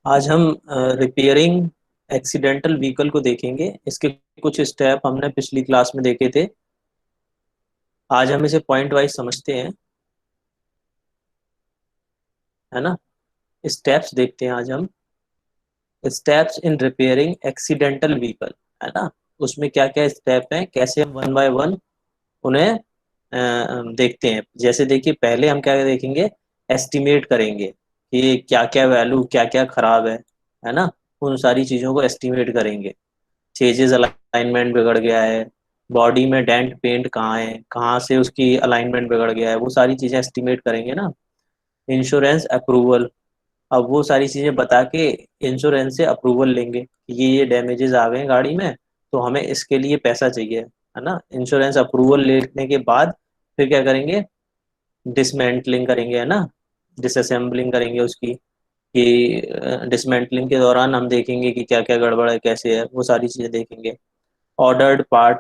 आज हम repairing accidental vehicle को देखेंगे। इसके कुछ स्टेप हमने पिछली क्लास में देखे थे। आज हम इसे पॉइंट वाइज समझते हैं, है ना। स्टेप्स देखते हैं आज हम। Steps in repairing accidental vehicle, है ना। उसमें क्या क्या स्टेप हैं, कैसे हम वन बाय वन उन्हें देखते हैं। जैसे देखिए, पहले हम क्या देखेंगे, एस्टिमेट करेंगे कि क्या क्या वैल्यू, क्या क्या खराब है ना। उन सारी चीज़ों को एस्टिमेट करेंगे। चेजेस, अलाइनमेंट बिगड़ गया है, बॉडी में डेंट पेंट कहाँ है, कहाँ से उसकी अलाइनमेंट बिगड़ गया है, वो सारी चीजें एस्टिमेट करेंगे ना। इंश्योरेंस अप्रूवल, अब वो सारी चीजें बता के इंश्योरेंस से अप्रूवल लेंगे कि ये डैमेजेस आ गए हैं गाड़ी में, तो हमें इसके लिए पैसा चाहिए, है ना। इंश्योरेंस अप्रूवल लेने के बाद फिर क्या करेंगे, डिसमेंटलिंग करेंगे, है ना। डिसअसेंबलिंग करेंगे उसकी, कि डिसमेंटलिंग के दौरान हम देखेंगे कि क्या क्या गड़बड़ है, कैसे है, वो सारी चीजें देखेंगे। ऑर्डर्ड पार्ट,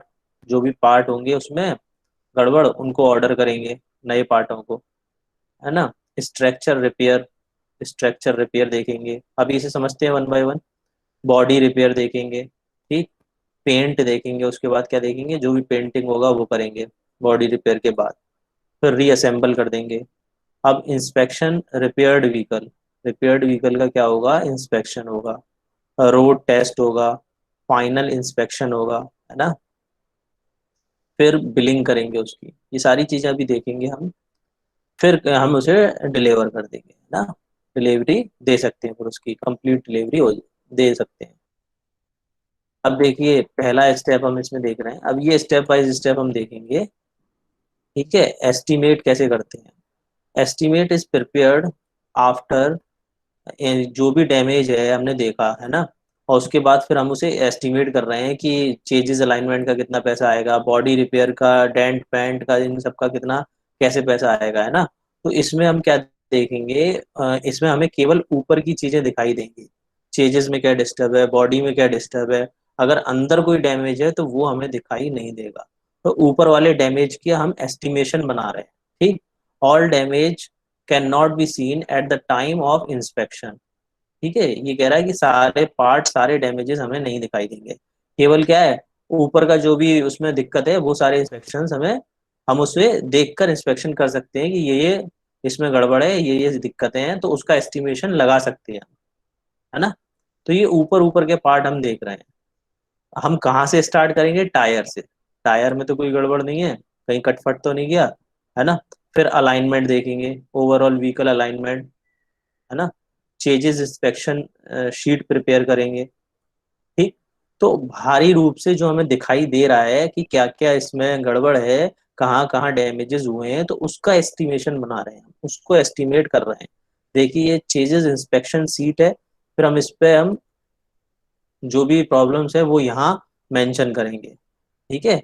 जो भी पार्ट होंगे उसमें गड़बड़, उनको ऑर्डर करेंगे, नए पार्टों को, है ना। स्ट्रक्चर रिपेयर, स्ट्रक्चर रिपेयर देखेंगे। अभी इसे समझते हैं one by one. Body repair देखेंगे, ठीक। पेंट देखेंगे, उसके बाद क्या देखेंगे, जो भी पेंटिंग होगा वो करेंगे बॉडी रिपेयर के बाद। फिर रीअसेंबल कर देंगे। अब inspection repaired vehicle, repaired vehicle का क्या होगा, इंस्पेक्शन होगा, रोड टेस्ट होगा, फाइनल इंस्पेक्शन होगा, है ना। फिर बिलिंग करेंगे उसकी, ये सारी चीजें अभी देखेंगे हम। फिर हम उसे डिलीवर कर देंगे, है ना। डिलीवरी दे सकते हैं, फिर उसकी कंप्लीट डिलीवरी हो दे सकते हैं। अब देखिए, पहला स्टेप हम इसमें देख रहे हैं। अब ये स्टेप बाय स्टेप हम देखेंगे, ठीक है। एस्टिमेट कैसे करते हैं। एस्टिमेट इज प्रिपेयर्ड आफ्टर, जो भी डैमेज है हमने देखा, है ना। और उसके बाद फिर हम उसे एस्टिमेट कर रहे हैं कि चेंजेस अलाइनमेंट का कितना पैसा आएगा, बॉडी रिपेयर का, डेंट पेंट का, इन सब का कितना, कैसे पैसा आएगा, है ना। तो इसमें हम क्या देखेंगे, इसमें हमें केवल ऊपर की चीजें दिखाई देंगी। चेंजेस में क्या डिस्टर्ब है, बॉडी में क्या डिस्टर्ब है। अगर अंदर कोई डैमेज है तो वो हमें दिखाई नहीं देगा। तो ऊपर वाले डैमेज की हम एस्टिमेशन बना रहे हैं, ठीक। All damage can not be seen at the time of inspection, ठीक है। ये कह रहा है कि सारे पार्ट, सारे डैमेजेस हमें नहीं दिखाई देंगे। केवल क्या है, ऊपर का जो भी उसमें दिक्कत है वो सारे इंस्पेक्शन हमें, हम उसे देखकर इंस्पेक्शन कर सकते हैं कि ये इसमें गड़बड़ है, ये दिक्कतें हैं, तो उसका एस्टिमेशन लगा सकते हैं, है ना। तो ये ऊपर ऊपर के पार्ट हम देख रहे हैं। हम कहाँ से स्टार्ट करेंगे, टायर से। टायर में तो कोई गड़बड़ नहीं है, कहीं कटफट तो नहीं गया, है ना। फिर अलाइनमेंट देखेंगे, ओवरऑल व्हीकल अलाइनमेंट, है ना। चेजेस इंस्पेक्शन शीट प्रिपेयर करेंगे, ठीक। तो भारी रूप से जो हमें दिखाई दे रहा है कि क्या क्या इसमें गड़बड़ है, कहाँ कहाँ डैमेजेस हुए हैं, तो उसका एस्टिमेशन बना रहे हैं हम, उसको एस्टिमेट कर रहे हैं। देखिए, ये चेजेस इंस्पेक्शन सीट है। फिर हम इस पे हम जो भी प्रॉब्लम्स है वो यहाँ मेंशन करेंगे, ठीक है।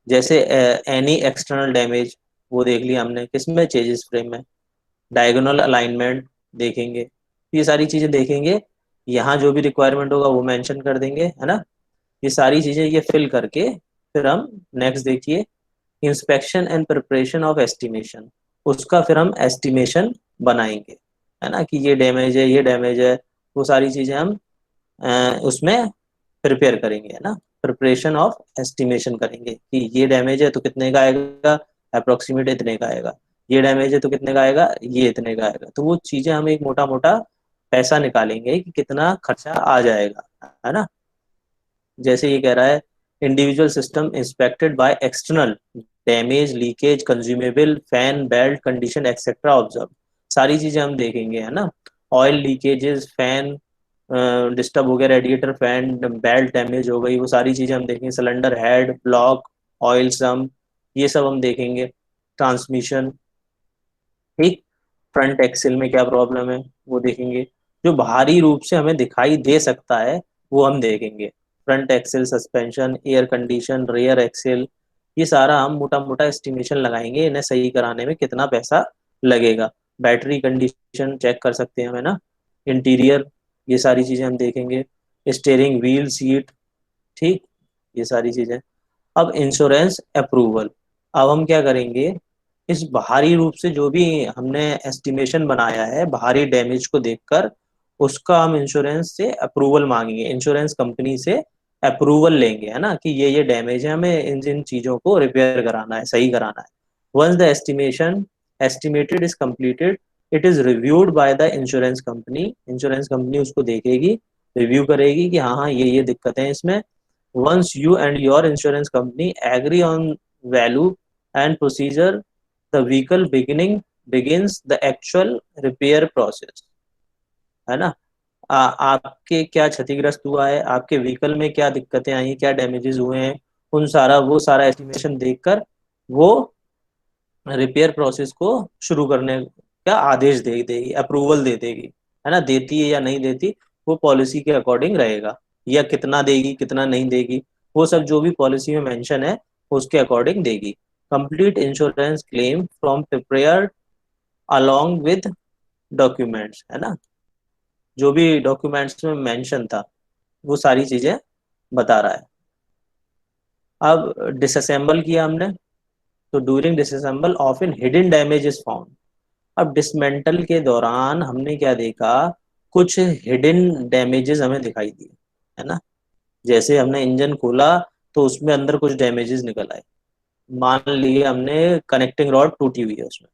जैसे एनी एक्सटर्नल डैमेज, वो देख लिया हमने, किसमें, चेजेस फ्रेम में। डायगोनल अलाइनमेंट देखेंगे, ये सारी चीजें देखेंगे। यहाँ जो भी रिक्वायरमेंट होगा वो मेंशन कर देंगे, है ना। ये सारी चीजें ये फिल करके फिर हम नेक्स्ट देखिए, inspection and preparation of estimation, उसका फिर हम एस्टिमेशन बनाएंगे, है ना। कि ये डैमेज है, ये डैमेज है, वो सारी चीजें हम उसमें प्रिपेयर करेंगे, है ना। प्रिपरेशन ऑफ एस्टिमेशन करेंगे कि ये डैमेज है तो कितने का आएगा, अप्रोक्सीमेट इतने का आएगा। ये डैमेज है तो कितने का आएगा, ये इतने का आएगा। तो वो चीजें हम एक मोटा मोटा पैसा निकालेंगे कि कितना खर्चा आ जाएगा, है ना। जैसे ये कह रहा है, individual system inspected by external, damage, leakage, consumable, fan, belt condition etcetera observe, सारी चीजें हम देखेंगे, है ना। ऑयल लीकेजेस, फैन डिस्टर्ब हो गया, रेडिएटर फैन बेल्ट डैमेज हो गई, वो सारी चीजें हम देखेंगे। सिलेंडर हेड ब्लॉक, ऑयल सम, ये सब हम देखेंगे। ट्रांसमिशन, ठीक। फ्रंट एक्सेल में क्या प्रॉब्लम है वो देखेंगे। जो भारी रूप से हमें दिखाई दे सकता है वो हम देखेंगे। Front axle, suspension, air condition, rear axle, ये सारा हम मोटा मोटा एस्टिमेशन लगाएंगे, इन्हें सही कराने में कितना पैसा लगेगा। बैटरी कंडीशन चेक कर सकते हैं हम, है ना। इंटीरियर, ये सारी चीजें हम देखेंगे। स्टेयरिंग व्हील सीट, ठीक, ये सारी चीजें। अब इंश्योरेंस अप्रूवल, अब हम क्या करेंगे, इस भारी रूप से जो भी हमने एस्टिमेशन बनाया है भारी डैमेज को देखकर, उसका हम इंश्योरेंस से अप्रूवल मांगेंगे, इंश्योरेंस कंपनी से अप्रूवल लेंगे, है ना, कि ये डैमेज है, हमें इन इन चीजों को रिपेयर कराना है, सही कराना है। Once the estimation estimated is completed, it is reviewed by the insurance company, insurance company उसको देखेगी, रिव्यू करेगी कि हाँ हाँ ये दिक्कतें हैं इसमें। Once you and your insurance company agree on value and procedure, the vehicle begins the actual repair process, है ना। आपके क्या क्षतिग्रस्त हुआ है, आपके व्हीकल में क्या दिक्कतें आई, क्या डैमेजेस हुए हैं, उन सारा वो सारा एस्टिमेशन देखकर वो रिपेयर प्रोसेस को शुरू करने का आदेश दे देगी, अप्रूवल दे देगी, है ना। देती है या नहीं देती, वो पॉलिसी के अकॉर्डिंग रहेगा, या कितना देगी कितना नहीं देगी, वो सब जो भी पॉलिसी में मेंशन है उसके अकॉर्डिंग देगी। Complete insurance claim from prepared along with documents, है ना, जो भी डॉक्यूमेंट्स में मेंशन था वो सारी चीजें बता रहा है। अब डिसअसेंबल किया हमने, तो during disassemble of in hidden damage is found. अब डिसमेंटल के दौरान हमने क्या देखा, कुछ हिडन डैमेजेस हमें दिखाई दिए, है ना। जैसे हमने इंजन खोला तो उसमें अंदर कुछ डैमेजेस निकल आए, मान लिए हमने कनेक्टिंग रॉड टूटी हुई है उसमें,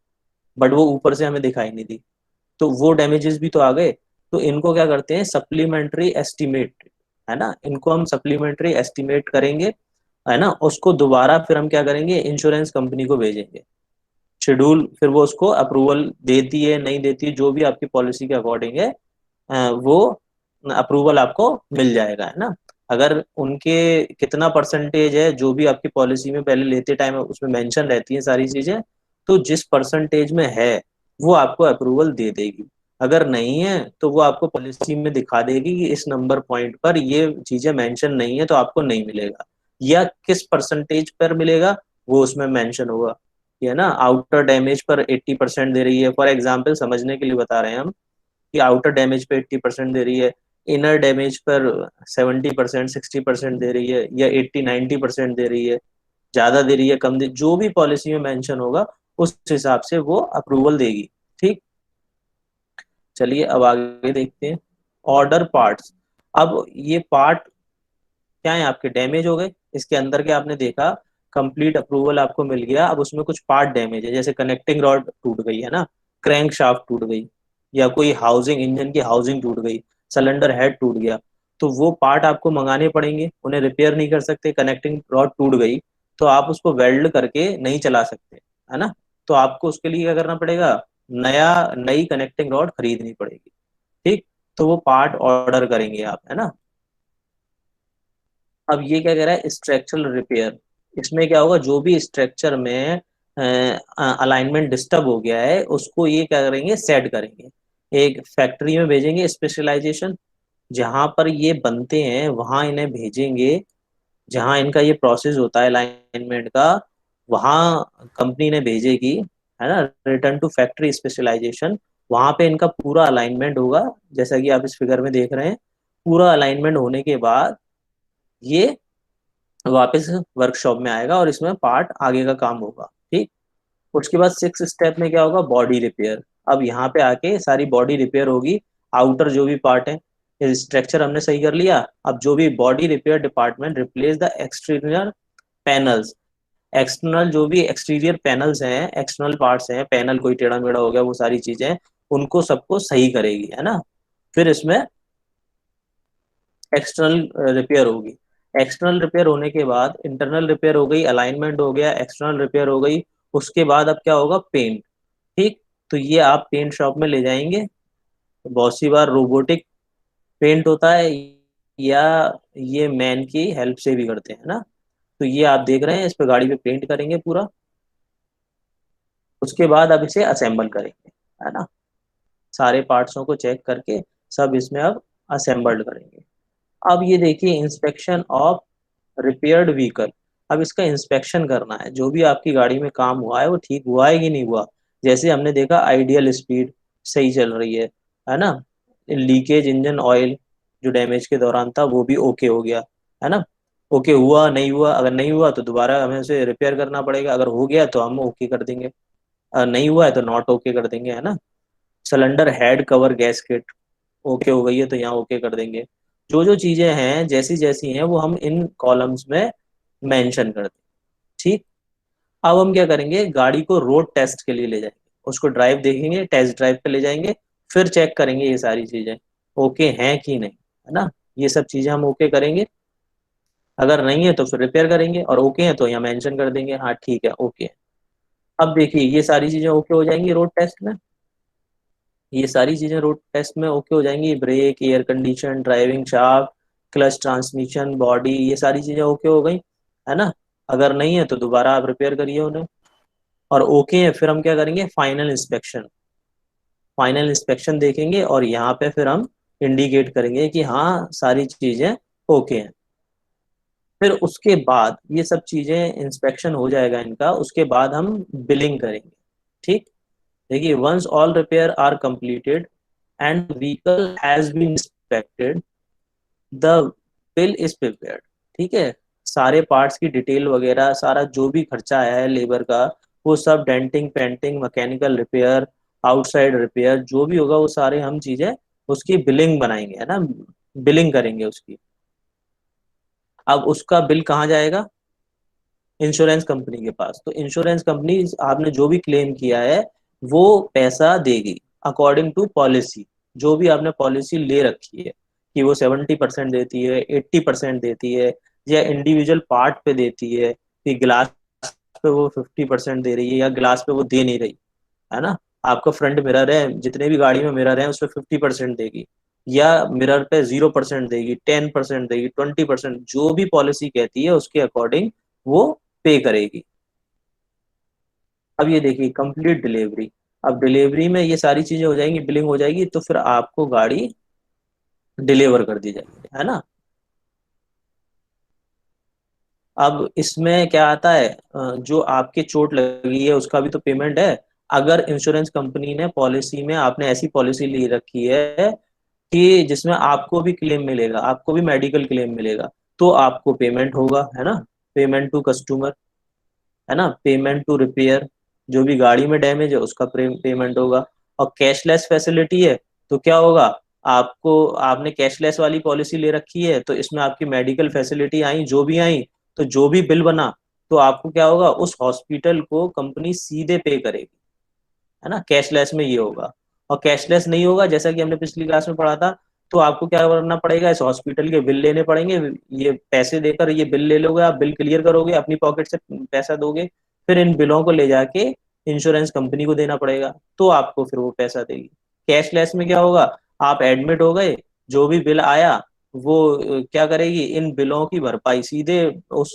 बट वो ऊपर से हमें दिखाई नहीं दी, तो वो डैमेजेस भी तो आ गए। तो इनको क्या करते हैं, सप्लीमेंट्री एस्टिमेट, है ना, इनको हम सप्लीमेंट्री एस्टिमेट करेंगे, है ना। उसको दोबारा फिर हम क्या करेंगे, इंश्योरेंस कंपनी को भेजेंगे शेड्यूल, फिर वो उसको अप्रूवल देती है नहीं देती है, जो भी आपकी पॉलिसी के अकॉर्डिंग है, वो अप्रूवल आपको मिल जाएगा, है ना। अगर उनके कितना परसेंटेज है, जो भी आपकी पॉलिसी में पहले लेते टाइम उसमें मेंशन रहती है सारी चीजें, तो जिस परसेंटेज में है वो आपको अप्रूवल दे देगी। अगर नहीं है तो वो आपको पॉलिसी में दिखा देगी कि इस नंबर पॉइंट पर ये चीजें मेंशन नहीं है तो आपको नहीं मिलेगा, या किस परसेंटेज पर मिलेगा वो उसमें मेंशन होगा। ये ना आउटर डैमेज पर 80% दे रही है, फॉर एग्जाम्पल समझने के लिए बता रहे हैं हम, कि आउटर डैमेज पे 80% दे रही है, इनर डैमेज पर 70% 60% दे रही है, या 80 90% दे रही है, ज्यादा दे रही है कम दे, जो भी पॉलिसी में मेंशन होगा उस हिसाब से वो अप्रूवल देगी। ठीक, चलिए अब आगे देखते हैं। Order parts. अब ये पार्ट क्या है, आपके डैमेज हो गए, इसके अंदर के आपने देखा, कंप्लीट अप्रूवल आपको मिल गया, अब उसमें कुछ पार्ट डैमेज है, जैसे कनेक्टिंग रॉड टूट गई, है ना, क्रैंक शाफ्ट टूट गई, या कोई हाउसिंग, इंजन की हाउसिंग टूट गई, सिलेंडर हेड टूट गया, तो वो पार्ट आपको मंगाने पड़ेंगे, उन्हें रिपेयर नहीं कर सकते। कनेक्टिंग रॉड टूट गई तो आप उसको वेल्ड करके नहीं चला सकते, है ना, तो आपको उसके लिए क्या करना पड़ेगा, नई कनेक्टिंग रॉड खरीदनी पड़ेगी। ठीक, तो वो पार्ट ऑर्डर करेंगे आप, है ना। अब ये क्या कह रहा है, स्ट्रक्चरल रिपेयर। इसमें क्या होगा, जो भी स्ट्रक्चर में अलाइनमेंट डिस्टर्ब हो गया है उसको ये क्या करेंगे, सेट करेंगे, एक फैक्ट्री में भेजेंगे, स्पेशलाइजेशन जहां पर ये बनते हैं वहां इन्हें भेजेंगे, जहां इनका ये प्रोसेस होता है अलाइनमेंट का, वहां कंपनी ने भेजेगी, है ना। रिटर्न टू फैक्ट्री स्पेशलाइजेशन, वहां पे इनका पूरा अलाइनमेंट होगा, जैसा कि आप इस फिगर में देख रहे हैं। पूरा अलाइनमेंट होने के बाद ये वापस वर्कशॉप में आएगा और इसमें पार्ट आगे का काम होगा। ठीक, उसके बाद 6 स्टेप में क्या होगा, बॉडी रिपेयर। अब यहाँ पे आके सारी बॉडी रिपेयर होगी, आउटर जो भी पार्ट है, स्ट्रक्चर हमने सही कर लिया, अब जो भी body repair department replace the exterior panels, external जो भी एक्सटीरियर पैनल्स हैं, एक्सटर्नल पार्ट्स हैं, पैनल कोई टेढ़ा मेढ़ा हो गया, वो सारी चीजें उनको सबको सही करेगी, है ना। फिर इसमें एक्सटर्नल रिपेयर होगी, एक्सटर्नल रिपेयर होने के बाद इंटरनल रिपेयर हो गई, अलाइनमेंट हो गया, एक्सटर्नल रिपेयर हो गई, उसके बाद अब क्या होगा, पेंट। ठीक, तो ये आप पेंट शॉप में ले जाएंगे, बहुत सी बार रोबोटिक पेंट होता है, या ये मैन की हेल्प से भी करते हैं ना। तो ये आप देख रहे हैं, इस पे गाड़ी पे पेंट करेंगे पूरा, उसके बाद अब इसे असेंबल करेंगे, है ना, सारे पार्ट्सों को चेक करके सब इसमें अब असेंबल्ड करेंगे। अब ये देखिए, इंस्पेक्शन ऑफ रिपेयर्ड व्हीकल। अब इसका इंस्पेक्शन करना है, जो भी आपकी गाड़ी में काम हुआ है वो ठीक हुआ है कि नहीं हुआ। जैसे हमने देखा आइडियल स्पीड सही चल रही है ना, लीकेज इंजन ऑयल जो डैमेज के दौरान था वो भी ओके हो गया, है ना। ओके हुआ नहीं हुआ, अगर नहीं हुआ तो दोबारा हमें उसे रिपेयर करना पड़ेगा, अगर हो गया तो हम ओके कर देंगे, अगर नहीं हुआ है तो नॉट ओके कर देंगे, है ना। Cylinder head cover gasket, okay हो गई है तो यहाँ ओके कर देंगे। जो जो चीजें हैं जैसी जैसी हैं वो हम इन कॉलम्स में मेंशन कर देंगे। ठीक। अब हम क्या करेंगे, गाड़ी को रोड टेस्ट के लिए ले जाएंगे, उसको ड्राइव देखेंगे, टेस्ट ड्राइव पे ले जाएंगे, फिर चेक करेंगे ये सारी चीजें ओके हैं कि नहीं, है ना। ये सब चीजें हम ओके करेंगे। अगर नहीं है तो फिर रिपेयर करेंगे, और ओके है तो यहाँ मेंशन कर देंगे हाँ ठीक है ओके है। अब देखिए ये सारी चीजें ओके हो जाएंगी रोड टेस्ट में। ये सारी चीजें रोड टेस्ट में ओके हो जाएंगी, brake, air condition, driving shaft, clutch, transmission, body, ये सारी चीजें ओके हो गई, है ना। अगर नहीं है तो दोबारा आप रिपेयर करिए उन्हें। और ओके है फिर हम क्या करेंगे, फाइनल इंस्पेक्शन। फाइनल इंस्पेक्शन देखेंगे और यहाँ पे फिर हम इंडिकेट करेंगे कि हाँ सारी चीजें ओके हैं। फिर उसके बाद ये सब चीजें इंस्पेक्शन हो जाएगा इनका, उसके बाद हम बिलिंग करेंगे। ठीक। देखिए once all repair are completed and vehicle has been inspected, the bill is prepared. ठीक है। सारे पार्ट्स की डिटेल वगैरह, सारा जो भी खर्चा आया है लेबर का, वो सब, denting, painting, mechanical repair, outside repair, जो भी होगा वो सारे हम चीजें उसकी बिलिंग बनाएंगे, है ना। बिलिंग करेंगे उसकी। अब उसका बिल कहाँ जाएगा, इंश्योरेंस कंपनी के पास। तो इंश्योरेंस कंपनी आपने जो भी क्लेम किया है वो पैसा देगी अकॉर्डिंग टू पॉलिसी। जो भी आपने पॉलिसी ले रखी है कि वो 70% देती है, 80% देती है, या इंडिविजुअल पार्ट पे देती है कि ग्लास पे वो 50% दे रही है या ग्लास पे वो दे नहीं रही, है ना। आपका फ्रंट मिरर है, जितने भी गाड़ी में मिरर है उस पर 50% देगी, या मिरर पे 0% देगी, 10% देगी, 20%, जो भी पॉलिसी कहती है उसके अकॉर्डिंग वो पे करेगी। अब ये देखिए कंप्लीट डिलीवरी। अब डिलीवरी में ये सारी चीजें हो जाएंगी, बिलिंग हो जाएगी, तो फिर आपको गाड़ी डिलीवर कर दी जाएगी, है ना। अब इसमें क्या आता है, जो आपके चोट लगी है उसका भी तो पेमेंट है। अगर इंश्योरेंस कंपनी ने पॉलिसी में, आपने ऐसी पॉलिसी ले रखी है कि जिसमें आपको भी क्लेम मिलेगा, आपको भी मेडिकल क्लेम मिलेगा, तो आपको पेमेंट होगा, है ना। पेमेंट टू कस्टमर, है ना, पेमेंट टू रिपेयर, जो भी गाड़ी में डैमेज है उसका पेमेंट होगा। और कैशलेस फैसिलिटी है तो क्या होगा, आपको, आपने कैशलेस वाली पॉलिसी ले रखी है तो इसमें आपकी मेडिकल फैसिलिटी आई, जो भी आई, तो जो भी बिल बना तो आपको क्या होगा, उस हॉस्पिटल को कंपनी सीधे पे करेगी, है ना। कैशलेस में ये होगा। और कैशलेस नहीं होगा, जैसा कि हमने पिछली क्लास में पढ़ा था, तो आपको क्या करना पड़ेगा, इस हॉस्पिटल के बिल लेने पड़ेंगे। ये पैसे देकर ये बिल ले लोगे, आप बिल क्लियर करोगे, अपनी पॉकेट से पैसा दोगे, फिर इन बिलों को ले जाके इंश्योरेंस कंपनी को देना पड़ेगा, तो आपको फिर वो पैसा देगी। कैशलेस में क्या होगा, आप एडमिट हो गए, जो भी बिल आया वो क्या करेगी, इन बिलों की भरपाई सीधे उस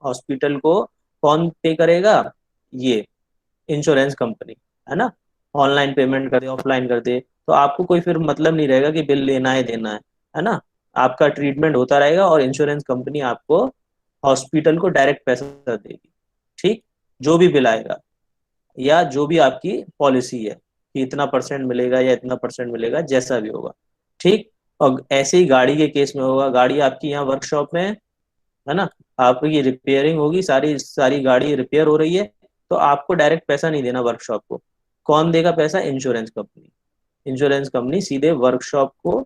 हॉस्पिटल को कौन पे करेगा, ये इंश्योरेंस कंपनी, है ना। ऑनलाइन पेमेंट कर दे, ऑफलाइन कर दे, तो आपको कोई फिर मतलब नहीं रहेगा कि बिल लेना है देना है ना। आपका ट्रीटमेंट होता रहेगा और इंश्योरेंस कंपनी आपको, हॉस्पिटल को डायरेक्ट पैसा देगी। ठीक। जो भी बिल आएगा या जो भी आपकी पॉलिसी है कि इतना परसेंट मिलेगा या इतना परसेंट मिलेगा, जैसा भी होगा। ठीक। और ऐसे ही गाड़ी के केस में होगा, गाड़ी आपकी यहाँ वर्कशॉप में है ना, आपकी रिपेयरिंग होगी, सारी सारी गाड़ी रिपेयर हो रही है, तो आपको डायरेक्ट पैसा नहीं देना वर्कशॉप को। कौन देगा पैसा, इंश्योरेंस कंपनी। इंश्योरेंस कंपनी सीधे वर्कशॉप को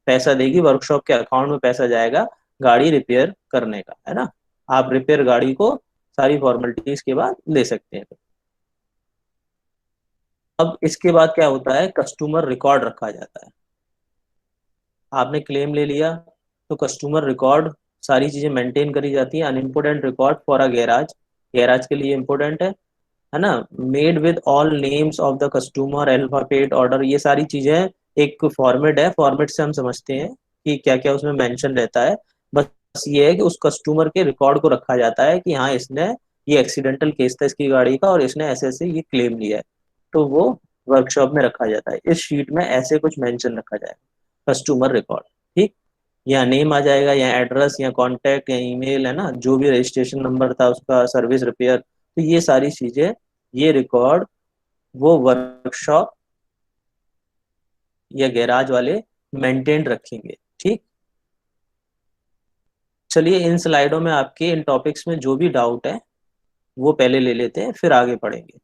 पैसा देगी, वर्कशॉप के अकाउंट में पैसा जाएगा गाड़ी रिपेयर करने का, है ना। आप रिपेयर गाड़ी को सारी फॉर्मेलिटीज के बाद ले सकते हैं। अब इसके बाद क्या होता है, कस्टमर रिकॉर्ड रखा जाता है। आपने क्लेम ले लिया तो कस्टमर रिकॉर्ड, सारी चीजें मेंटेन करी जाती है। Unimportant record for a garage, garage के लिए इंपॉर्टेंट है ना। Made with all names of the customer, alphabet order, ये सारी चीजें एक फॉर्मेट है, फॉर्मेट से हम समझते हैं कि क्या क्या उसमें मेंशन रहता है। बस ये है कि उस कस्टमर के रिकॉर्ड को रखा जाता है कि हाँ इसने, ये एक्सीडेंटल केस था इसकी गाड़ी का और इसने ऐसे ऐसे ये क्लेम लिया है, तो वो वर्कशॉप में रखा जाता है। इस शीट में ऐसे कुछ मेंशन रखा जाएगा, कस्टमर रिकॉर्ड। ठीक। या नेम आ जाएगा, या एड्रेस, या कॉन्टैक्ट, या ईमेल, है ना, जो भी रजिस्ट्रेशन नंबर था उसका, सर्विस, रिपेयर, तो ये सारी चीजें, ये रिकॉर्ड वो वर्कशॉप या गैराज वाले मेंटेन रखेंगे। ठीक। चलिए इन स्लाइडों में आपके इन टॉपिक्स में जो भी डाउट है वो पहले ले लेते हैं, फिर आगे पढ़ेंगे।